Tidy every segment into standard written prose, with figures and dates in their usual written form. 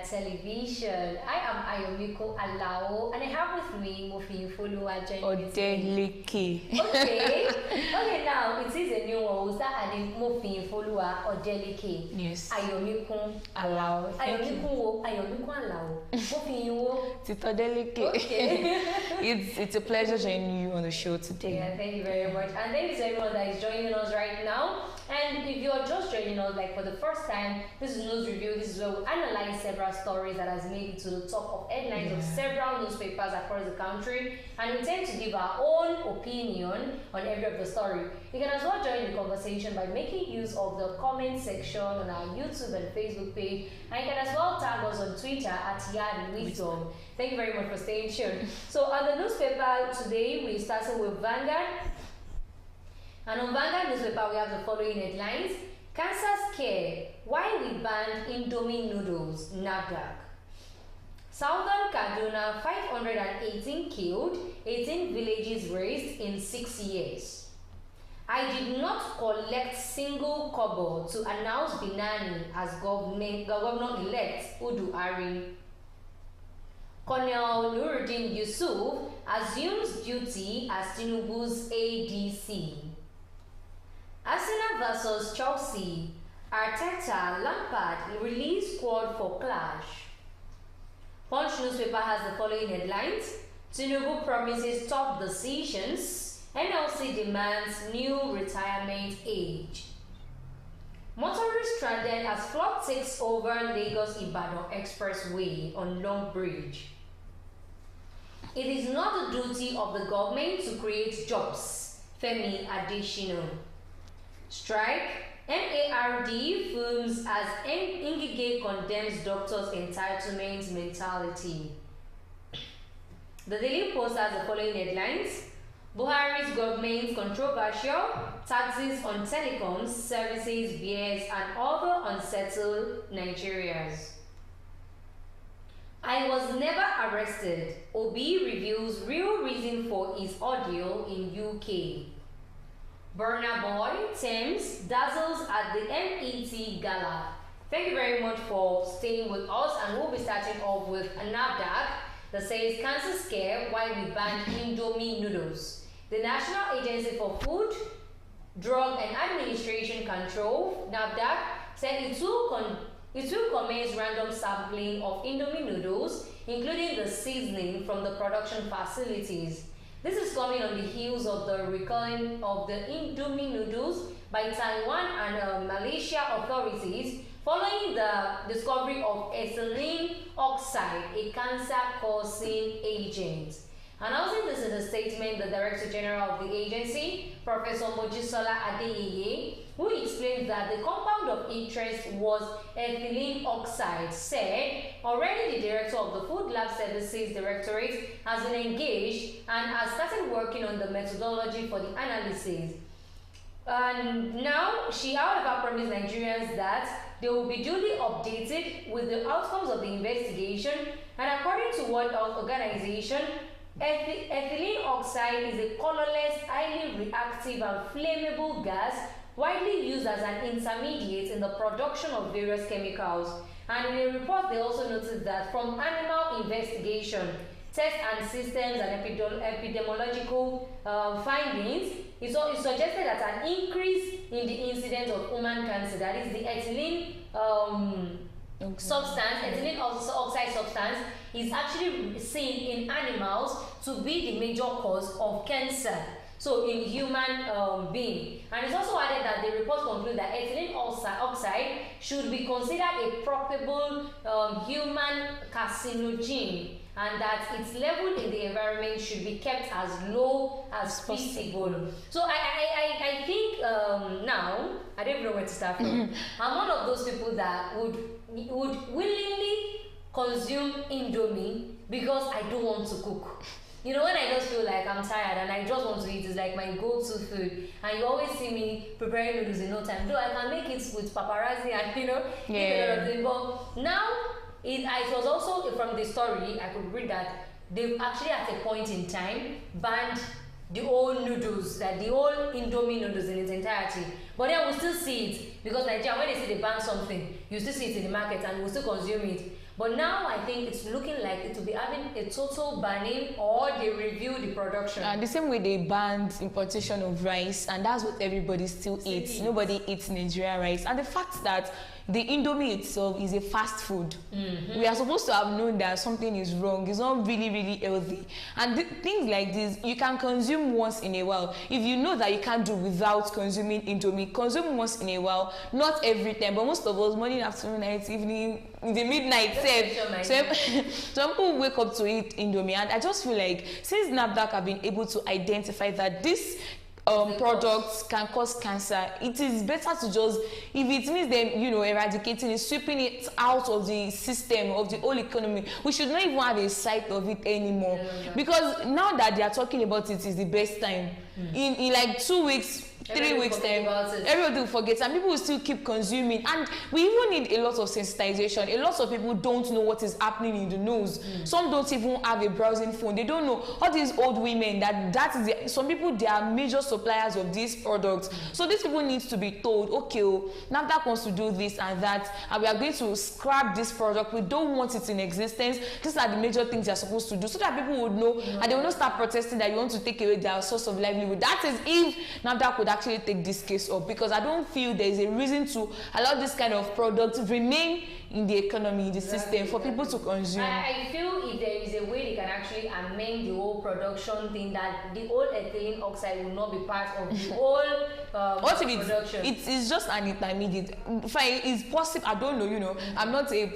television. I am Ayomiko Alao, and I have with me Mofin Folua joining Odeleke. Okay, now it is a new one. We'll start adding Mofin Folua Odeleke. Yes. Ayomiko Alao. Ayomiko Alao. Mofin wo. Odeleke. Okay. It's a pleasure joining you on the show today. Yeah, thank you very much. And thank you to everyone that is joining us right now. And if you're just joining us like for the first time, this is News Review. This is where we analyze several stories that has made it to the top of headlines of several newspapers across the country, and we tend to give our own opinion on every of the story. You can as well join the conversation by making use of the comment section on our YouTube and Facebook page, and you can as well tag us on Twitter at @YardWisdom. Thank you very much for staying tuned. So on the newspaper today, we started with Vanguard. And on Vanguard newspaper, we have the following headlines. Cancer scare, why we banned Indomie noodles, NAFDAC. Southern Kaduna, 518 killed, 18 villages razed in 6 years. I did not collect single kobo to announce Binani as governor-elect Uduari. Colonel Nuruddin Yusuf assumes duty as Tinubu's ADC. Arsenal vs Chelsea, Arteta, Lampard release squad for clash. Punch newspaper has the following headlines. Tinubu promises tough decisions. NLC demands new retirement age. Motorists stranded as flood takes over Lagos-Ibadan Expressway on Long Bridge. It is not the duty of the government to create jobs. Femi Adesina. Strike, MARD films as Ngige condemns doctors' entitlement mentality. The Daily Post has the following headlines. Buhari's government controversial, taxes on telecoms, services, beers, and other unsettled Nigerians. I was never arrested. Obi reveals real reason for his ordeal in UK. Burna Boy, Thames, dazzles at the MET Gala. Thank you very much for staying with us, and we'll be starting off with a NAFDAC that says cancer scare, why we banned Indomie noodles. The National Agency for Food, Drug and Administration Control, NAFDAC, said it will commence random sampling of Indomie noodles, including the seasoning from the production facilities. This is coming on the heels of the recalling of the Indomie noodles by Taiwan and Malaysia authorities following the discovery of ethylene oxide, a cancer-causing agent. Announcing this in a statement, the Director General of the agency, Professor Mojisola Adeyeye, who explained that the compound of interest was ethylene oxide, said already the Director of the Food Lab Services Directorate has been engaged and has started working on the methodology for the analysis. And now she, however, promised Nigerians that they will be duly updated with the outcomes of the investigation, and according to World Health Organization, ethylene oxide is a colorless, highly reactive and flammable gas widely used as an intermediate in the production of various chemicals. And in a report, they also noted that from animal investigation, tests and systems and epidemiological findings, it suggested that an increase in the incidence of human cancer, that is the ethylene ethylene oxide substance, is actually seen in animals to be the major cause of cancer, so in human being. And it's also added that the report concludes that ethylene oxide should be considered a probable human carcinogen, and that its level in the environment should be kept as low as possible. So I think now I don't even know where to start from. I'm one of those people that would willingly consume Indomie because I don't want to cook. You know, when I just feel like I'm tired and I just want to eat, it's like my go-to food. And you always see me preparing noodles in no time. Though I can make it with paparazzi and, you know, eat a lot of things. But now, it was also from the story, I could read that they've actually at a point in time banned the whole noodles, like the whole Indomie noodles in its entirety. But then we'll still see it, because Nigeria, when they say they ban something, you still see it in the market and we'll still consume it. But now I think it's looking like it will be having a total banning, or they review the production. And the same way they banned importation of rice, and that's what everybody still eats. Nobody eats Nigerian rice. And the fact that the Indomie itself is a fast food. We are supposed to have known that something is wrong. It's not really, really healthy. And things like this, you can consume once in a while. If you know that you can't do without consuming Indomie, consume once in a while, not every time. But most of us, morning, afternoon, night, evening, in the midnight, some people wake up to eat Indomie. And I just feel like since NAFDAC have been able to identify that this products can cause cancer, it is better to just, if it means them, eradicating it, sweeping it out of the system, of the whole economy, we should not even have a sight of it anymore. Because now that they are talking about it is the best time. In like 2 weeks, 3 weeks time, everybody will forget, and people will still keep consuming. And we even need a lot of sensitization. A lot of people don't know what is happening in the news. Some don't even have a browsing phone. They don't know. All these old women, that is some people, they are major suppliers of these products. So these people need to be told, okay, NAFDAC wants to do this and that, and we are going to scrap this product. We don't want it in existence. These are the major things they are supposed to do, so that people would know, and they will not start protesting that you want to take away their source of livelihood. That is if NAFDAC would actually take this case up, because I don't feel there is a reason to allow this kind of product remain in the economy, in the system, for people to consume. I feel if there is a way they can actually amend the whole production thing, that the whole ethylene oxide will not be part of the whole production. It's just an intermediate. Fine, it's possible. I don't know. I'm not a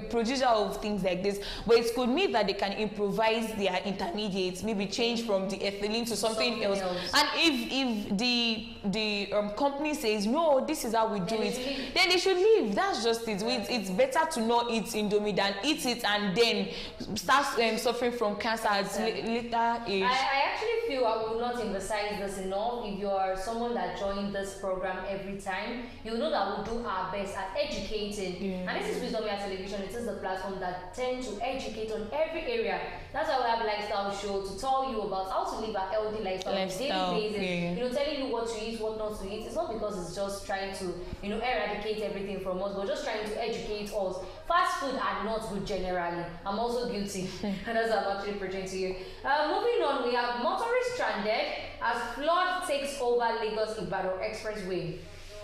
producer of things like this, but it could mean that they can improvise their intermediates, maybe change from the ethylene to something else. And if the company says no, this is how we do it, then they should leave. That's just it. It's better to not eat Indomie than eat it and then start suffering from cancer at later age. I actually feel I will not emphasize this enough. If you are someone that joins this program every time, you know that we'll do our best at educating. And this is Wisdom Television. It is the platform that tends to educate on every area. That's why we have a lifestyle show to tell you about how to live a healthy lifestyle on a daily basis. Telling you what to eat, what not to eat. It's not because it's just trying to, eradicate everything from us, but just trying to educate us. Fast food are not good generally. I'm also guilty, and that's what I'm actually preaching to you. Moving on, we have motorists stranded as flood takes over Lagos-Ibadan Expressway.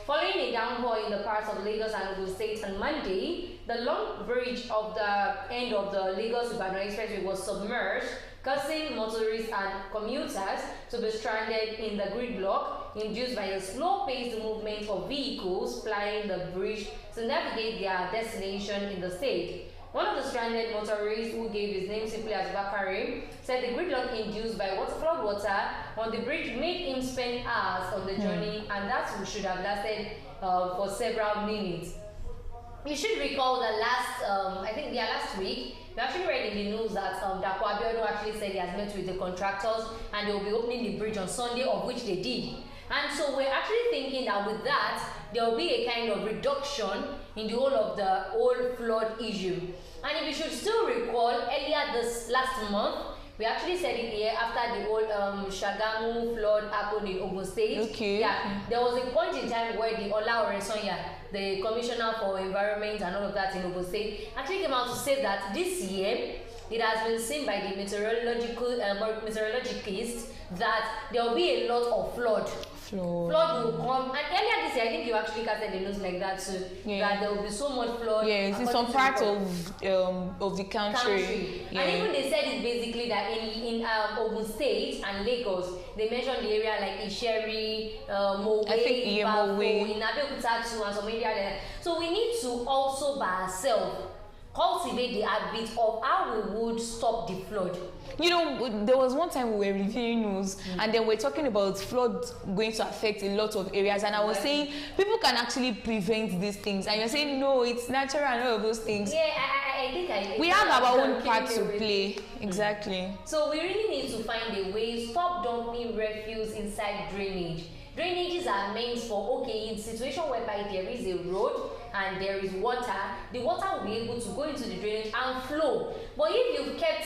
Following a downpour in the parts of Lagos and Ogun State on Monday, the long bridge of the end of the Lagos-Ibadan Expressway was submerged, causing motorists and commuters to be stranded in the gridlock induced by a slow-paced movement of vehicles plying the bridge to navigate their destination in the state. One of the stranded motorists, who gave his name simply as Bakari, said the gridlock induced by flood water on the bridge made him spend hours on the journey, and that should have lasted for several minutes. You should recall that last week, we actually read in the news that Dapo Abiodun actually said he has met with the contractors and they will be opening the bridge on Sunday, of which they did. And so we're actually thinking that with that, there will be a kind of reduction in the whole flood issue. And if you should still recall, earlier this last month, we actually said it here after the whole Shagamu flood happened in Ogun State. Okay. Yeah, there was a point in time where the Ola Oresanya, the Commissioner for Environment and all of that in Ogun State, actually came out to say that this year it has been seen by the meteorologists that there will be a lot of flood. Flood will come, and earlier this year I think you actually casted the news like that too. That there will be so much flood. Yes, in some part of the country. Yeah. And even they said it basically that in Ogun State and Lagos, they mentioned the area like Isheri, Mowe, Bafo, in Abeokuta too, and some area. So we need to also by ourselves cultivate the habit of how we would stop the flood. There was one time we were reviewing news and then we're talking about flood going to affect a lot of areas, and I was saying people can actually prevent these things, and you're saying no, it's natural and all of those things. Yeah, I think we have our own part to play. Exactly. So we really need to find a way, stop dumping refuse inside drainage. Drainages are meant for, in situation whereby there is a road and there is water, the water will be able to go into the drainage and flow. But if you've kept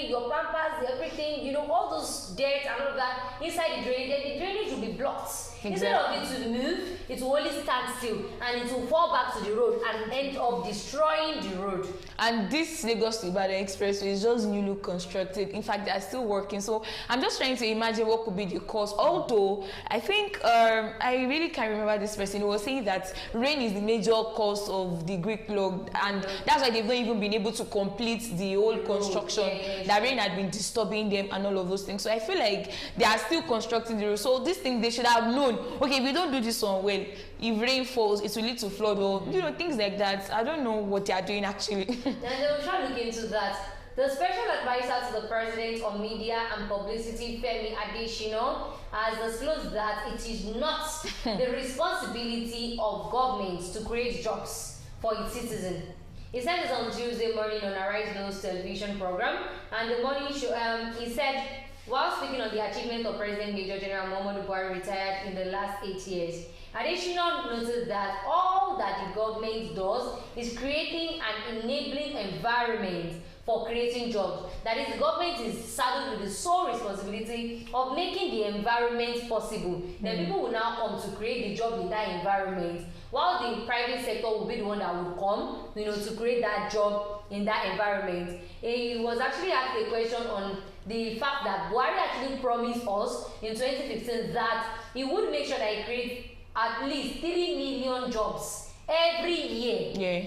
your pampers, everything, all those dirt and all of that inside the drainage, then the drainage will be blocked. Exactly. Instead of it to move, it will only stand still and it will fall back to the road and end up destroying the road. And this Lagos to Ibadan expressway is just newly constructed. In fact, they are still working. So I'm just trying to imagine what could be the cause. Although I think I really can't remember this person who was saying that rain is the major cause of the Greek log, and that's why they've not even been able to complete the whole construction. That rain had been disturbing them and all of those things. So I feel like they are still constructing the road. So this thing they should have known. Okay, if we don't do this one well, if rain falls, it will lead to flood or things like that. I don't know what they are doing actually. And they will try to look into that. The special advisor to the president on media and publicity, Femi Adesina, has disclosed that it is not the responsibility of government to create jobs for its citizens. He said this on Tuesday morning on Arise News television program, and the morning show. He said, while speaking on the achievement of President Major General Muhammadu Buhari retired in the last 8 years, Adesina noted that all that the government does is creating an enabling environment for creating jobs. That is, the government is saddled with the sole responsibility of making the environment possible. Then people will now come to create the job in that environment, while the private sector will be the one that would come, to create that job in that environment. He was actually asked a question on the fact that Buhari actually promised us in 2015 that he would make sure that he creates at least 3 million jobs every year. Yeah.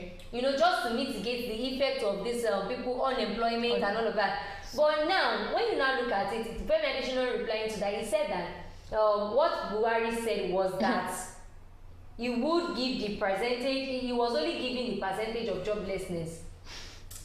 Just to mitigate the effect of this people unemployment and all of that. But now, when you now look at it, Femi Adesina replying to that, he said that what Buhari said was that he would give the percentage, he was only giving the percentage of joblessness.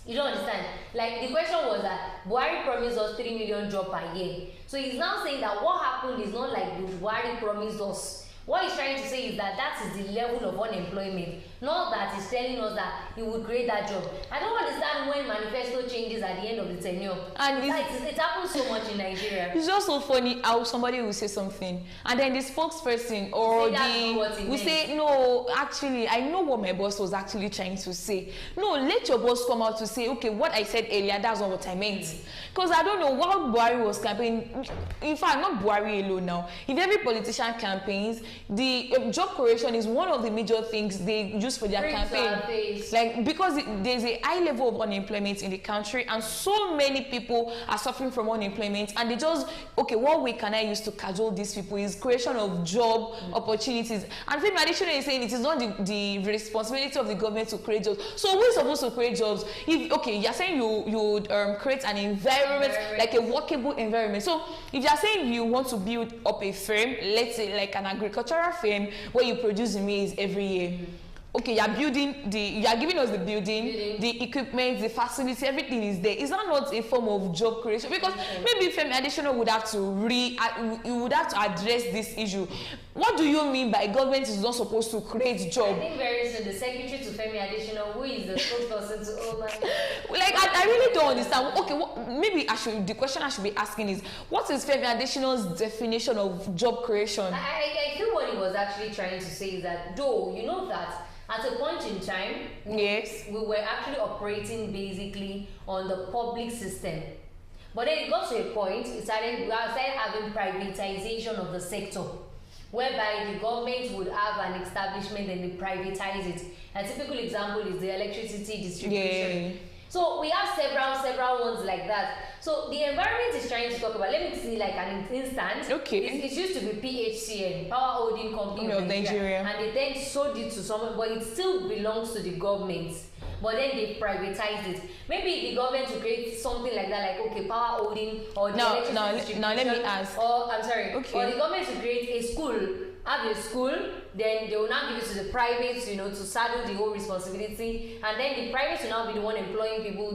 You don't understand? Like, the question was that Buhari promised us 3 million jobs per year. So he's now saying that what happened is not like Buhari promised us. What he's trying to say is that that is the level of unemployment, not that he's telling us that he would create that job. I don't understand when manifesto changes at the end of the tenure. And it happens so much in Nigeria. It's just so funny how somebody will say something and then the spokesperson or will say, no, actually, I know what my boss was actually trying to say. No, let your boss come out to say, okay, what I said earlier, that's not what I meant. Because I don't know, while Buhari was campaigning, in fact, not Buhari alone now, if every politician campaigns, the job creation is one of the major things they use for their campaign. Like, because there's a high level of unemployment in the country and so many people are suffering from unemployment, and they just, okay, what way can I use to cajole these people is creation of job opportunities. And Femi Adesina is saying it is not the responsibility of the government to create jobs. So who is supposed to create jobs? If, okay, you're saying you would create an environment, like a workable environment. So if you're saying you want to build up a firm, let's say like an agricultural firm where you produce maize every year, okay, you are giving us the building, the equipment, the facility, everything is there. Is that not a form of job creation? Because maybe Femi Adesina would have to address this issue. What do you mean by government is not supposed to create jobs? I think very soon the secretary to Femi Adesina, who is the spokesperson to all that. Like, I really don't understand. Okay, maybe the question I should be asking is, what is Femi Adesina's definition of job creation? I feel what he was actually trying to say is that, though, you know that at a point in time, we were actually operating basically on the public system. But then it got to a point, we started having privatization of the sector, whereby the government would have an establishment and they privatize it. A typical example is the electricity distribution. So we have several ones like that. So the environment is trying to talk about, let me see like an instance. Okay. It used to be PHCN, Power Holding Company of Nigeria. And they then sold it to someone, but it still belongs to the government. But then they privatized it. Maybe the government will create something like that, like, okay, Power Holding or the electricity distribution. Now let me ask. Or, I'm sorry. Okay. Or the government will create a school, have a school, then they will now give it to the privates, to saddle the whole responsibility, and then the privates will now be the one employing people,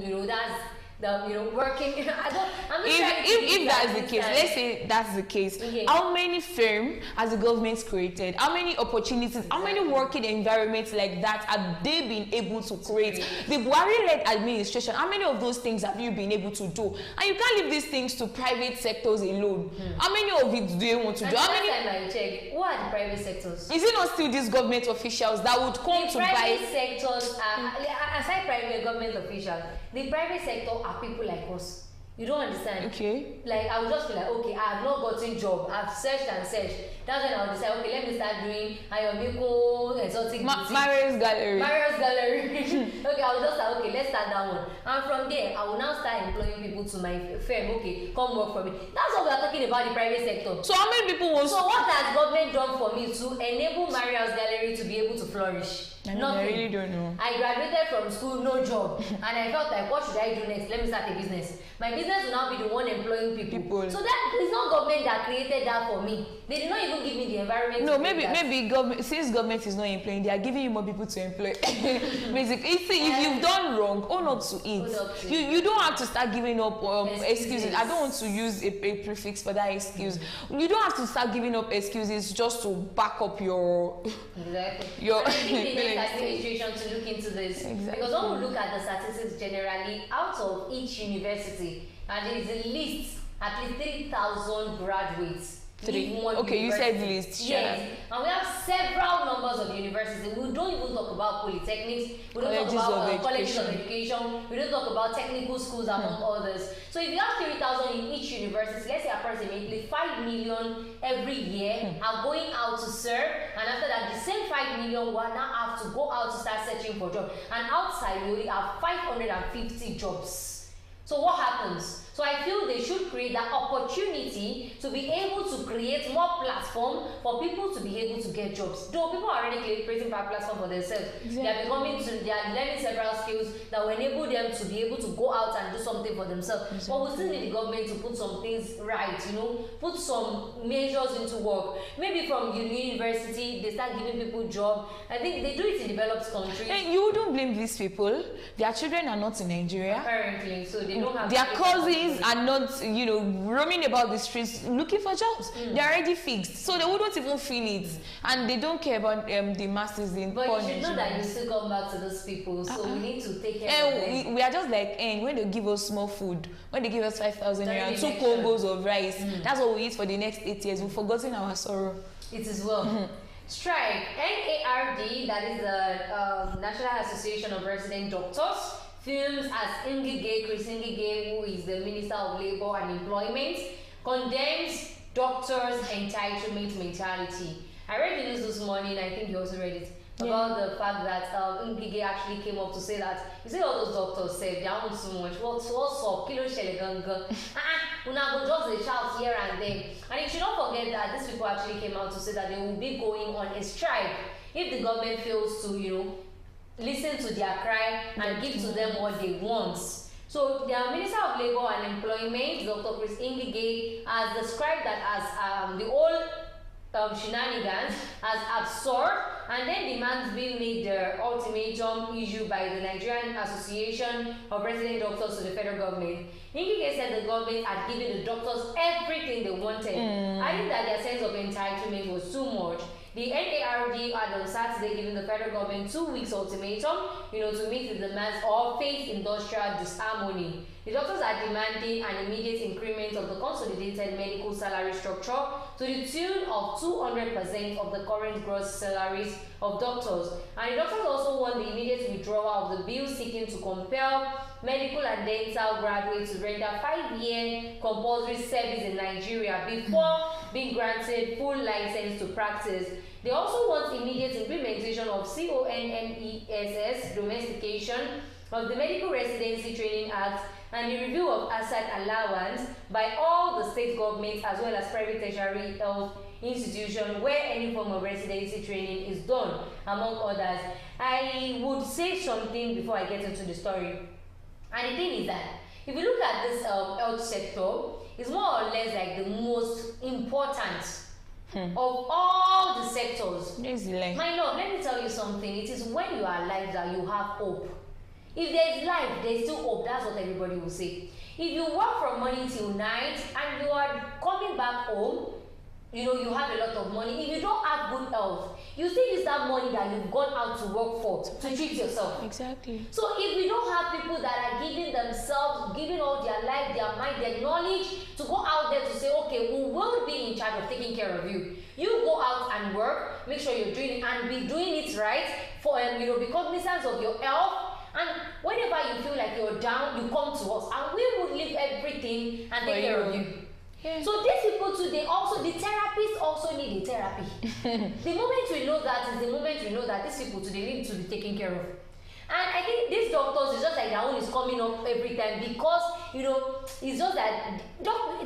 that working. If that's the case, let's say that's the case. Okay. How many firms has the government created? How many opportunities? Exactly. How many working environments like that have they been able to create? The Buhari-led administration, how many of those things have you been able to do? And you can't leave these things to private sectors alone. How many of it do they want to do? How many? Time I check, who are the private sectors? Is it not still these government officials that would come to buy? The private sectors are, aside private government officials, the private sector are people like us. You don't understand. Okay. Like I would just be like, okay, I have not gotten job. I've searched and searched. That's when I would decide, okay, let me start doing Ayomiko exotic Mario's Gallery. Mario's Gallery. Okay, I will just start, okay, let's start that one. And from there, I will now start employing people to my firm. Okay, come work for me. That's what we are talking about, the private sector. So how many people want? So what has government done for me to enable Mario's Gallery to be able to flourish? Nothing. I really don't know. I graduated from school, no job, and I felt like, what should I do next? Let me start a business. My business will now be the one employing people. So that is not government that created that for me. They did not even give me the environment. No, maybe government, since government is not employing, they are giving you more people to employ. Basically, if you've done wrong, own up to it. You don't have to start giving up excuses. I don't want to use a prefix for that excuse. You don't have to start giving up excuses just to back up your your. I think the next administration to look into this, because when we look at the statistics generally, out of each university, and there is a list at least 3,000 graduates. Okay, you said list. Yes, and we have several numbers of universities. We don't even talk about polytechnics. We don't talk about colleges of education. We don't talk about technical schools among others. So if you have 3,000 in each university, let's say approximately 5 million every year are going out to serve, and after that, the same 5 million will now have to go out to start searching for jobs. And outside, we only have 550 jobs. So what happens? So I feel they should create that opportunity to be able to create more platform for people to be able to get jobs. Though people are already creating a platform for themselves. Exactly. They are learning several skills that will enable them to be able to go out and do something for themselves. Exactly. But we still need the government to put some things right, put some measures into work. Maybe from university, they start giving people jobs. I think they do it in developed countries. And you don't blame these people. Their children are not in Nigeria. Apparently, so they don't have their cousins are not, roaming about the streets looking for jobs. They're already fixed, so they wouldn't even feel it, and they don't care about the masses in poor Nigeria. But you should know that you still come back to those people, so we need to take care of them. We are just like, when they give us small food, when they give us 5,000 naira, 2 combos of rice, that's what we eat for the next 8 years. We've forgotten our sorrow. It is well. Strike. NARD, that is the National Association of Resident Doctors, films as Chris Ngige, who is the Minister of Labour and Employment, condemns doctors' entitlement mentality. I read the news this morning, I think you also read it, about the fact that Ngige actually came up to say that, you see all those doctors said, they aren't so much, what's up, kilo shele ganga, una go just a shout here and there. And you should not forget that these people actually came out to say that they will be going on a strike if the government fails to, listen to their cry and give to them what they want. So the Minister of Labour and Employment, Dr. Chris Ngige, has described that as the old shenanigans as absurd, and then demands being made the ultimatum issued by the Nigerian Association of Resident Doctors to the federal government. Ngige said the government had given the doctors everything they wanted, adding that their sense of entitlement was too much. The NARD had on Saturday given the federal government 2 weeks ultimatum, to meet the demands or face industrial disharmony. The doctors are demanding an immediate increment of the consolidated medical salary structure to the tune of 200% of the current gross salaries of doctors. And the doctors also want the immediate withdrawal of the bill seeking to compel medical and dental graduates to render 5-year compulsory service in Nigeria before being granted full license to practice. They also want immediate implementation of CONNESS domestication of the Medical Residency Training Act and the review of ASAD allowance by all the state governments as well as private tertiary health institutions where any form of residency training is done, among others. I would say something before I get into the story. And the thing is that if you look at this health sector, it's more or less like the most important of all the sectors. My lord, let me tell you something. It is when you are alive that you have hope. If there's life, there's still hope. That's what everybody will say. If you work from morning till night and you are coming back home, you know, you have a lot of money. If you don't have good health, you still use that money that you've gone out to work for to treat yourself. Exactly. So if we don't have people that are giving themselves, giving all their life, their mind, their knowledge to go out there to say, okay, we will be in charge of taking care of you. You go out and work, make sure you're doing it and be doing it right for, you know, be cognizant of your health. And whenever you feel like you're down, you come to us and we will leave everything and take care of you. Yeah. So these people too, they also, the therapists also need a therapy. The moment we know that is the moment we know that these people too, they need to be taken care of. And I think these doctors, it's just like their own is coming up every time because, you know, it's just that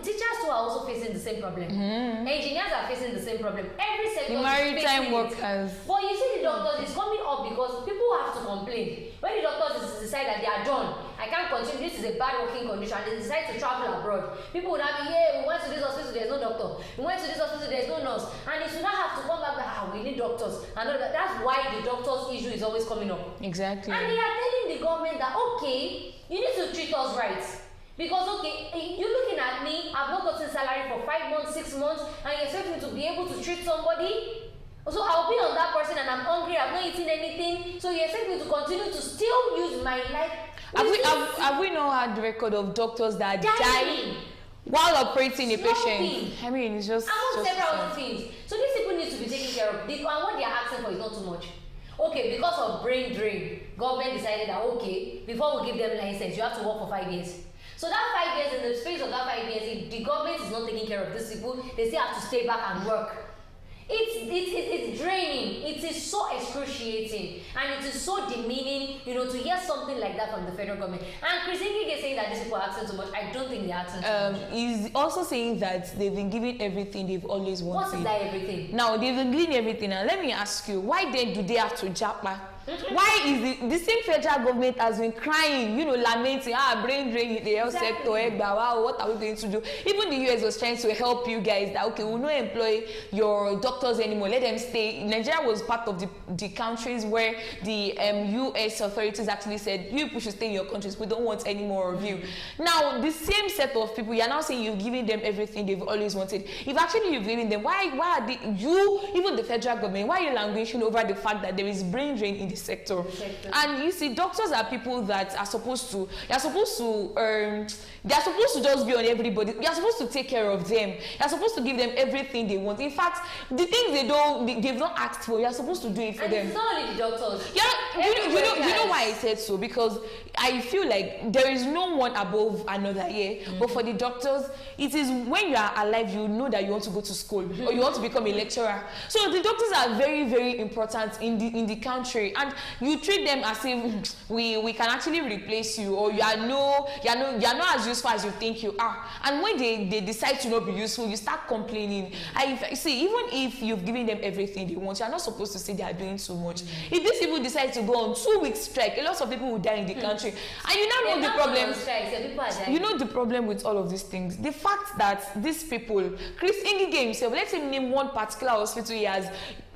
teachers too are also facing the same problem. Engineers are facing the same problem. Every sector the maritime workers. But you see the doctors, it's coming up because people have to complain. When the doctors decide that they are done, I can't continue, this is a bad working condition, and they decide to travel abroad. People would have, yeah, we went to this hospital, there's no doctor. We went to this hospital, there's no nurse. And they should not have to come back, we need doctors. And that's why the doctors' issue is always coming up. Exactly. And they are telling the government that, okay, you need to treat us right. Because, okay, you're looking at me, I've not gotten salary for 5 months, 6 months, and you expect me to be able to treat somebody? So I'll be on that person and I'm hungry, I've not eaten anything, so you expect me to continue to still use my life? Have we not had the record of doctors that die while operating a patient? I mean, it's just... Among several other things. So these people need to be taken care of. And what they are asking for is not too much. Okay, because of brain drain, government decided that, okay, before we give them license, you have to work for 5 years. So that 5 years, in the space of that 5 years, if the government is not taking care of these people, they still have to stay back and work. It's draining. It is so excruciating, and it is so demeaning, you know, to hear something like that from the federal government. And Chris Ngige is saying that these people are asking too much. I don't think they're asking too much. He's also saying that they've been given everything they've always wanted. What is that everything? Now they've been given everything. Now let me ask you, why then do they have to japa? Why is the same federal government has been crying, you know, lamenting, brain drain in the health sector, wow, what are we going to do? Even the US was trying to help you guys that, okay, we'll not employ your doctors anymore, let them stay. Nigeria was part of the countries where the US authorities actually said, you people should stay in your countries, we don't want any more of you. Now, the same set of people, you're now saying you've given them everything they've always wanted. If actually you've given them, why are they, even the federal government, why are you languishing over the fact that there is brain drain in the sector? And you see, doctors are people that are supposed to just be on everybody. You're supposed to take care of them. You're supposed to give them everything they want. In fact, the things they've not asked for, you're supposed to do it for them. It's not only the doctors. Yeah, you know why I said so? Because I feel like there is no one above another here. But for the doctors, it is when you are alive, you know that you want to go to school or you want to become a lecturer. So the doctors are very, very important in the country, and you treat them as if we can actually replace you, or you're not as useful as you think you are. And when they decide to not be useful, you start complaining. I see, even if you've given them everything they want, you're not supposed to say they are doing too much. If these people decide to go on 2-week strike, a lot of people will die in the country. And you now know the problem. You know the problem with all of these things. The fact that these people, Chris Ngige himself, let him name one particular hospital he has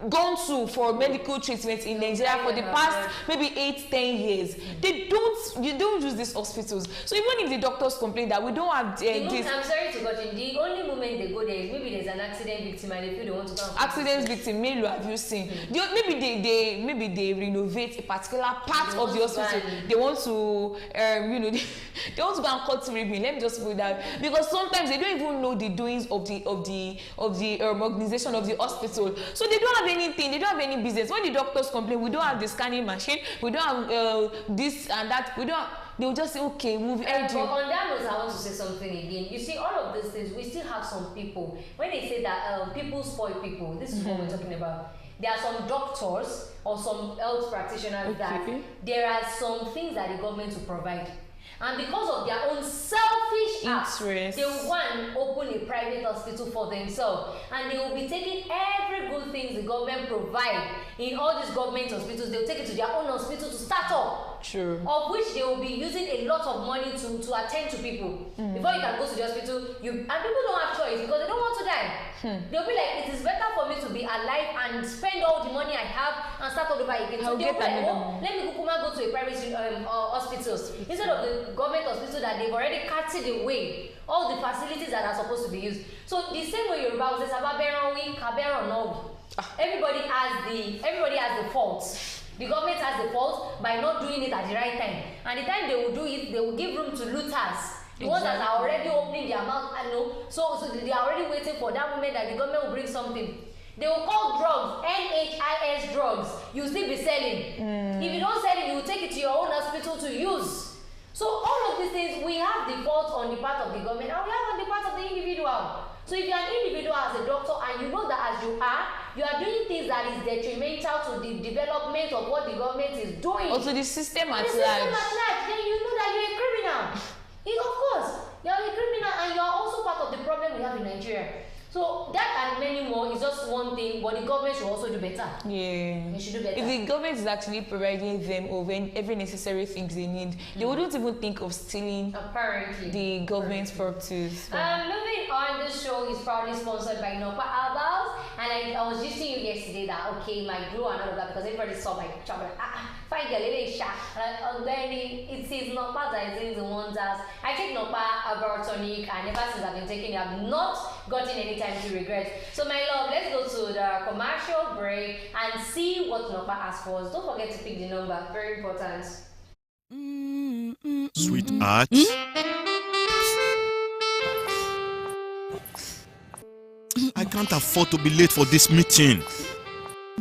gone to for medical treatment in Nigeria for the past maybe 8-10 years. You don't use these hospitals. So even if the doctors complain that we don't have this, I'm sorry to cut in, the only moment they go there is maybe there's an accident victim and they feel they want to come. Accident victim, Melo, have you seen? Maybe they renovate a particular part of the hospital. They want to they want to go and cut ribbon. Let me just put that, because sometimes they don't even know the doings of the organization of the hospital. So they don't have anything, they don't have any business. When the doctors complain, we don't have the scanning machine, we don't have this and that, they'll just say, okay, we've heard you. But on that note, I want to say something again. You see, all of these things, we still have some people, when they say that people spoil people, this is what we're talking about. There are some doctors or some health practitioners that there are some things that the government will provide. And because of their own selfish acts, they will open a private hospital for themselves, and they will be taking every good thing the government provide in all these government hospitals. They will take it to their own hospital to start up. True. Of which they will be using a lot of money to attend to people. Before you can go to the hospital, and people don't have choice because they don't want to time. They'll be like, it is better for me to be alive and spend all the money I have and start all over again. So they'll be like, oh, let me go to a private hospital instead of the government hospital that they've already carted away all the facilities that are supposed to be used. So the same way Yoruba says, everybody has the fault. The government has the fault by not doing it at the right time. And the time they will do it, they will give room to looters. The ones that are already opening their mouth, I know. So they are already waiting for that moment that the government will bring something. They will call drugs, NHIS drugs. You still be selling. If you don't sell it, you will take it to your own hospital to use. So all of these things, we have the fault on the part of the government and we have on the part of the individual. So if you are an individual as a doctor and you know that as you are doing things that is detrimental to the development of what the government is doing. Also the system at large. Then you know that you're a criminal. Of course, you're a criminal and you're also part of the problem we have in Nigeria. So that and many more is just one thing, but the government should also do better. Yeah. They should do better. If the government is actually providing them of every necessary things they need, they wouldn't even think of stealing the government's properties. Moving on, this show is proudly sponsored by Nopa Albals. And I was just telling you yesterday that, okay, my glow and all of that, because everybody saw my picture, but fine girl, it is sharp. And then it says Nopa that is doing the wonders. I take Nopa Herbal Tonic, and ever since I've been taking it, I've not gotten any time to regret. So my love, let's go to the commercial break and see what Nopa has for us. Don't forget to pick the number, very important. Sweetheart. I can't afford to be late for this meeting.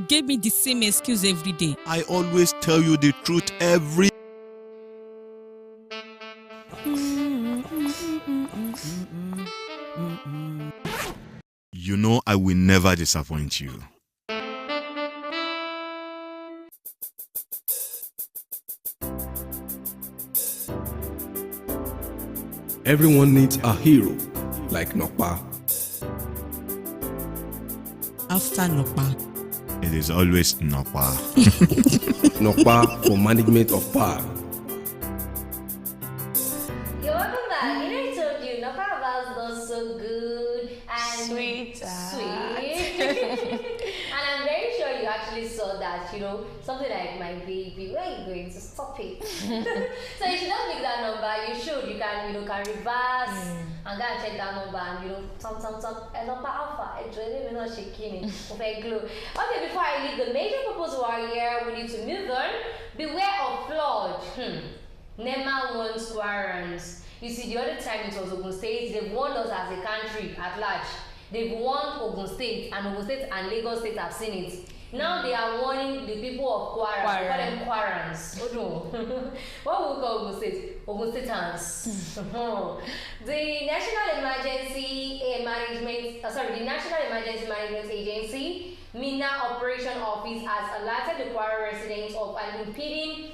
Give me the same excuse every day. I always tell you the truth every. You know I will never disappoint you. Everyone needs a hero like Nopa. After Nopa, It is always Nopa. Nopa for management of power. You're welcome back. I told you, Nopa Herbals does so good and Sweet. And I'm very sure you actually saw that, something like my baby, where are you going to stop it? So you should not pick that number. You should. You can reverse and go and check that number and number alpha. It's really not shaking it. Okay, before I leave the major purpose warrior, we need to move on. Beware of flood. Nema wants warrants. You see, the other time it was Ogun State, they've warned us as a country at large. They've warned Ogun State and Lagos State have seen it. Now they are warning the people of Kwara. We call them Kwarans. Oh no. What will we call Ogun State? Ogun Statans. The National Emergency Management Agency, Mina Operation Office, has alerted the Kwara residents of an impending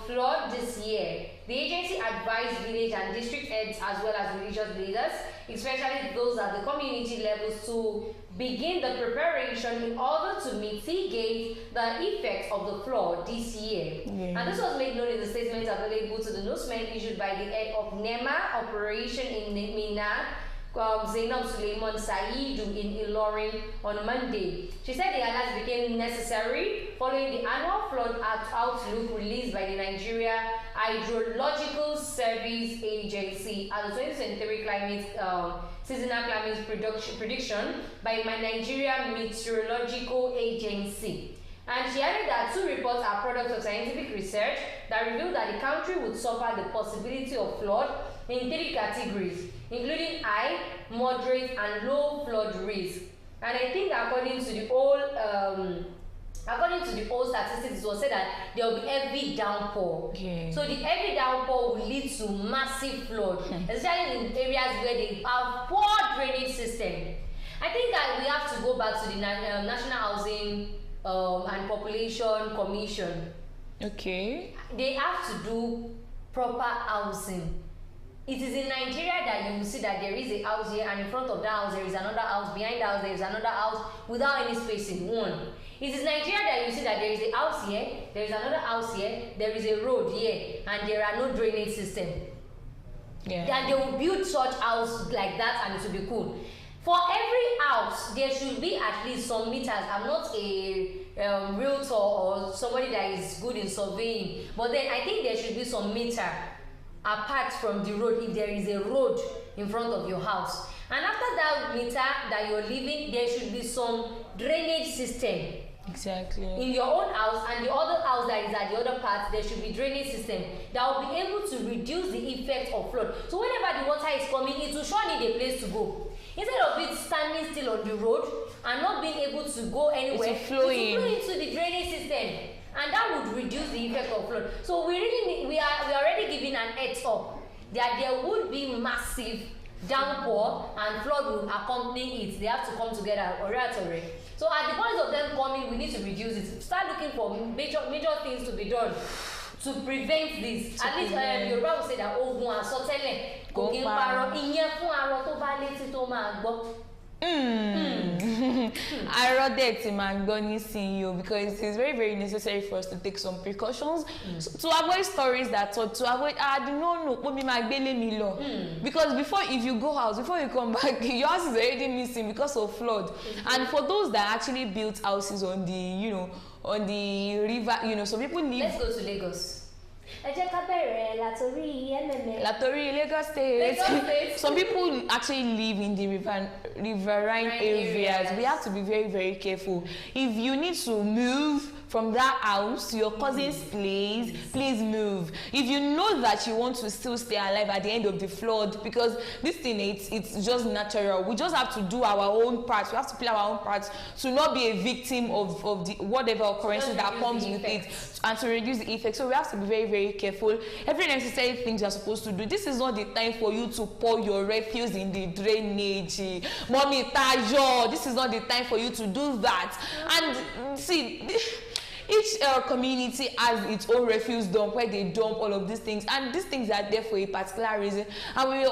flood this year. The agency advised village and district heads as well as religious leaders, especially those at the community levels, to begin the preparation in order to mitigate the effects of the flood this year. And this was made known in the statement available to the newsman issued by the head of NEMA operation in Mina, Zainab Suleiman Saidu, in Ilorin on Monday. She said the alert became necessary following the annual flood outlook released by the Nigeria Hydrological Service Agency as the 2023 seasonal climate prediction by my Nigeria Meteorological Agency. And she added that 2 reports are products of scientific research that revealed that the country would suffer the possibility of flood in 3 categories, including high, moderate, and low flood risk. And I think according to the old statistics, it was said that there will be heavy downpour. So the heavy downpour will lead to massive flood, especially in areas where they have poor drainage system. I think that we have to go back to the National Housing and Population Commission. Okay. They have to do proper housing. It is in Nigeria that you will see that there is a house here, and in front of that house there is another house, behind the house there is another house without any spacing. One. It is Nigeria that you see that there is a house here, there is another house here, there is a road here, and there are no drainage system. And they will build such house like that and it will be cool. For every house, there should be at least some meters. I'm not a realtor or somebody that is good in surveying, but then I think there should be some meter apart from the road if there is a road in front of your house. And after that meter that you're living, there should be some drainage system. Exactly. In your own house and the other house that is at the other part, there should be drainage system that will be able to reduce the effect of flood. So whenever the water is coming, it will surely need a place to go. Instead of it standing still on the road and not being able to go anywhere, it will flow into the drainage system, and that would reduce the effect of flood. So we are already giving an heads up that there would be massive downpour and flood will accompany it. They have to come together. So at the point of them coming, we need to reduce it. Start looking for major things to be done to prevent this. At least Yorùbá will say that ogun àsọtẹ́lẹ̀ kò kí n parọ́, ìyẹn fún arọ tó bá létí tó máa gbọ́. I rather to Mangoni CEO because it's very, very necessary for us to take some precautions to avoid stories that to avoid because before, if you go out, before you come back, your house is already missing because of flood. And for those that actually built houses on the on the river, some people live. Let's go to Lagos. Latori, Lagos State. Some people actually live in the riverine areas. We have to be very, very careful. If you need to move from that house to your cousin's place, please move. If you know that you want to still stay alive at the end of the flood, because this thing, it's just natural. We just have to do our own part. We have to play our own part to not be a victim of the whatever occurrences that comes with it, and to reduce the effect. So we have to be very, very careful. Every necessary things you're supposed to do. This is not the time for you to pour your refuse in the drainage. Mommy Tajo, this is not the time for you to do that. And see, each community has its own refuse dump where they dump all of these things, and these things are there for a particular reason. And we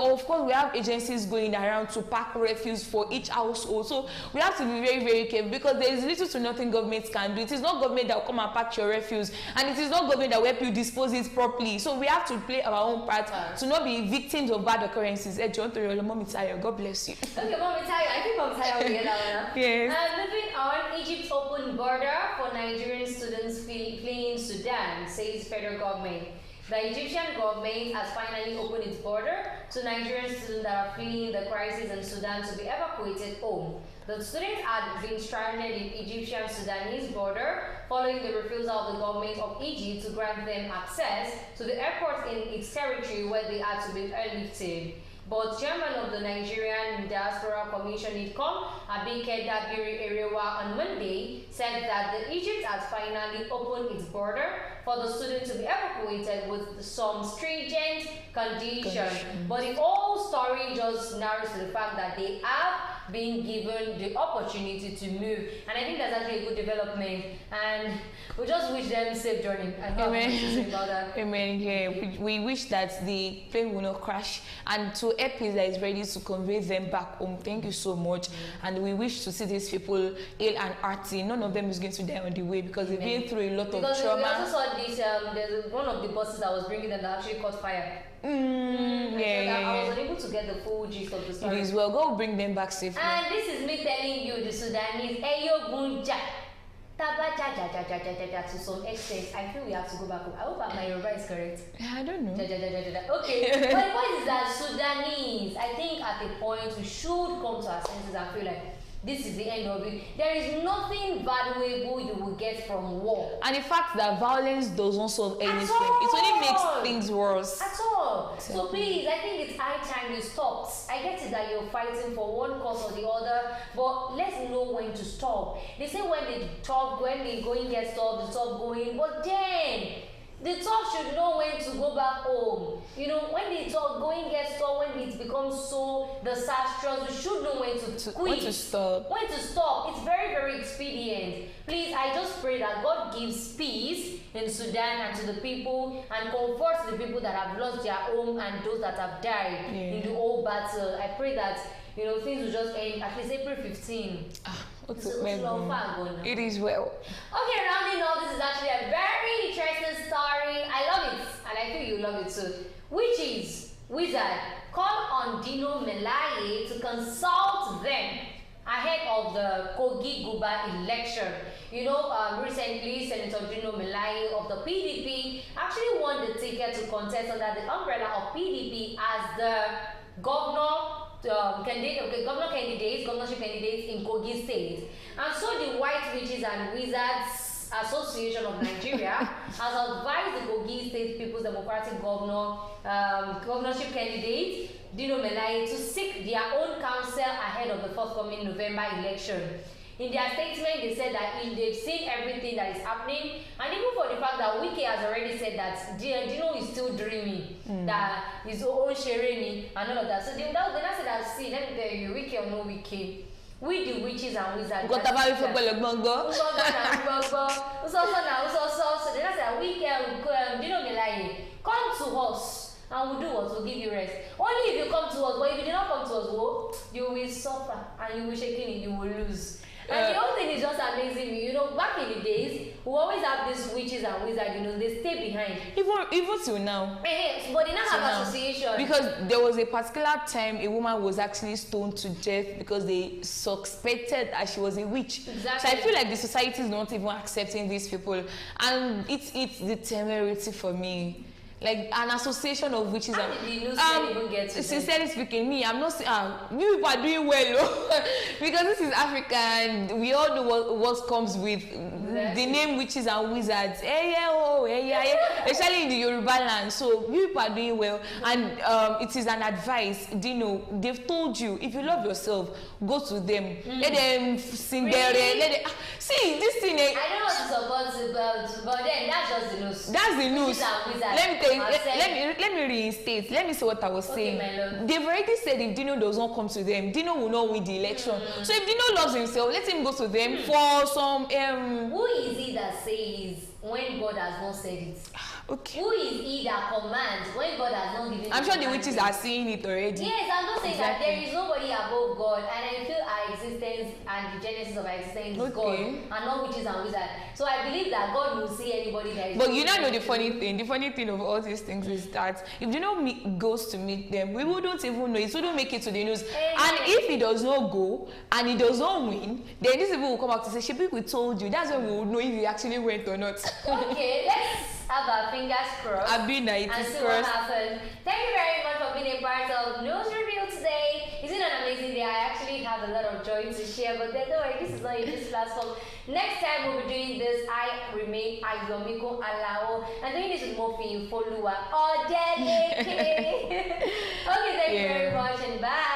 have agencies going around to pack refuse for each household. So we have to be very, very careful, because there is little to nothing government can do. It is not government that will come and pack your refuse, and it is not government that will help you dispose it properly. So we have to play our own part to not be victims of bad occurrences. Hey, John, to your Mommy Tayo, God bless you. Okay, Mommy Tayo, I think Mommy Tayo will get that one. Yes. Moving on, Egypt open border for Nigerian students fleeing Sudan, says federal government. The Egyptian government has finally opened its border to Nigerian students that are fleeing the crisis in Sudan to be evacuated home. The students had been stranded in Egyptian Sudanese border following the refusal of the government of Egypt to grant them access to the airport in its territory where they had to be airlifted. But chairman of the Nigerian Diaspora Commission, IDCOM, Abike Dabiri Erewa, on Monday said that the Egypt has finally opened its border for the students to be evacuated with some stringent conditions. But the whole story just narrows to the fact that they have been given the opportunity to move, and I think that's actually a good development, and we just wish them safe journey. Amen. Amen. Yeah, we wish that the plane will not crash, and to Epi that is ready to convey them back home. Thank you so much, and we wish to see these people ill and hearty. None of them is going to die on the way, because they've been through a lot of trauma. We also saw this. There's one of the buses that was bringing them that actually caught fire. I was unable to get the full gist of the story. It is well. Go bring them back safely. And this is me telling you, the Sudanese, Eyo Bunja. To some extent, I feel we have to go back home. I hope my Yoruba is correct. I don't know. Okay, but the point is that Sudanese, I think at a point we should come to our senses and feel like this is the end of it. There is nothing valuable you will get from war. And the fact that violence does not solve anything, it only makes things worse. At all. Exactly. So please, I think it's high time you stopped. I get it that you're fighting for one cause or the other, but let's know when to stop. They say when the going gets stopped, they stop going, but then the talk should know when to go back home. You know, when the talk going gets stopped, when it becomes so disastrous, we should know when to quit. When to stop. When to stop. It's very, very expedient. Please, I just pray that God gives peace in Sudan and to the people, and comforts the people that have lost their home and those that have died in the whole battle. I pray that, you know, things will just end at least April 15. It is well. Okay, rounding off, this is actually a very interesting story. I love it, and I think you love it too. Witches, wizard, called on Dino Melaye to consult them ahead of the Kogi Guba election. Recently, Senator Dino Melaye of the PDP actually won the ticket to contest under the umbrella of PDP as the governorship candidates in Kogi State. And so the White Witches and Wizards Association of Nigeria has advised the Kogi State People's Democratic governorship candidate Dino Melaye to seek their own counsel ahead of the forthcoming November election. In their statement, they said that they've seen everything that is happening, and even for the fact that Wike has already said that Dino is still dreaming, that his own sharing and all of that. So they now said that, see, let me tell you, Wike or no Wike, we the witches and wizards. So they now said that Dino Melaye, come to us and we'll do what? We'll give you rest. Only if you come to us, but if you do not come to us, you will suffer and you will shake it, you will lose. And the whole thing is just amazing me. Back in the days, we always have these witches and wizards, they stay behind. Even till now. But they now have association. Because there was a particular time a woman was actually stoned to death because they suspected that she was a witch. Exactly. So I feel like the society is not even accepting these people. And it's the temerity for me. Like an association of witches. How did the news even get to sincerely speaking, I'm not saying you people are doing well because this is Africa and we all know what comes with the name witches and wizards. Especially in the Yoruba land. So you people are doing well, and it is an advice. They've told you if you love yourself, go to them. Let them sing really? See this thing. I don't know what to support, but then that's just the news. That's the news. Let me tell you. Let me reinstate. Let me say what I was saying. They've already said if Dino does not come to them, Dino will not win the election. So if Dino loves himself, let him go to them for some. Who is he that says when God has not said it? Okay. Who is he that commands when God has not given? I'm sure the witches are seeing it already. Yes, I'm not saying that there is nobody above God, and I feel our existence and the genesis of our existence is God, and not witches and wizards. So I believe that God will see anybody that is. But you know the funny thing. The funny thing of all these things is that if Dino goes to meet them, we wouldn't even know. It wouldn't make it to the news. And if he does not go and he does not win, then these people will come back to say, "Shebi, we told you." That's when we would know if he actually went or not. Okay, let's have our fingers crossed. I've been and see what happens. Thank you very much for being a part of News Review today. Isn't it an amazing day? I actually have a lot of joy to share, but don't worry, this is not in this platform. Next time we'll be doing this. I remain Ayomiko Alao, and doing this with Mofi Folua. Okay, thank you very much, and bye.